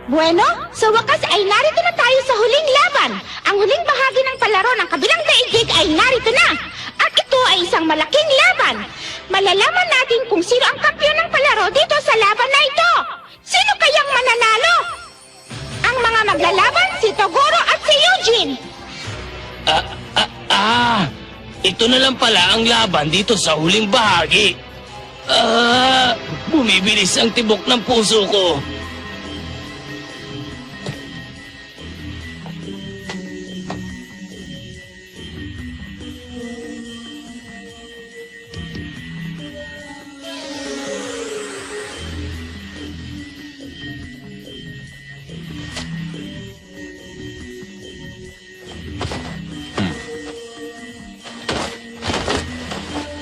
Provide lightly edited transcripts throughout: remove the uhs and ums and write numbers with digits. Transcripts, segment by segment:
Bueno, sa wakas ay narito na tayo sa huling laban. Ang huling bahagi ng palaro ng kabilang daigdig ay narito na. At ito ay isang malaking laban. Malalaman natin kung sino ang kampiyon ng palaro dito sa laban na ito. Sino kayang mananalo? Ang mga maglalaban, si Toguro at si Eugene. Ito na lang pala ang laban dito sa huling bahagi. Bumibilis ang tibok ng puso ko.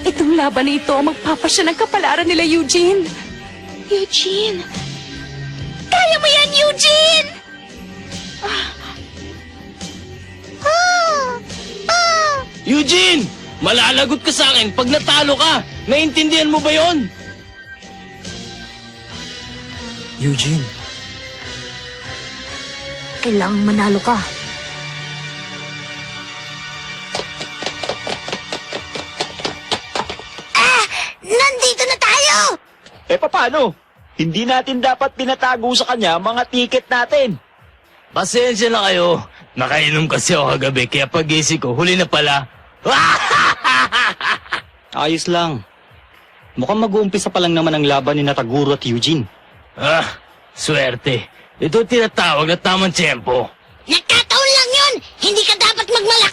Itong laban na ito ang magpapasya ng kapalaran nila, Eugene. Eugene! Kaya mo yan, Eugene! Eugene! Malalagot ka sa akin pag natalo ka. Naintindihan mo ba yon? Eugene. Kailangang manalo ka. Nandito na tayo! Paano? Hindi natin dapat pinatago sa kanya mga tiket natin. Pasensya na kayo. Nakainom kasi ako kagabi kaya pag-gising ko, huli na pala. Ayos lang. Mukhang mag-uumpisa pa lang naman ang laban ni Taguro at Eugene. Swerte. Ito tinatawag na tamang tiyempo. Nagkataon lang yun! Hindi ka dapat magmalaki!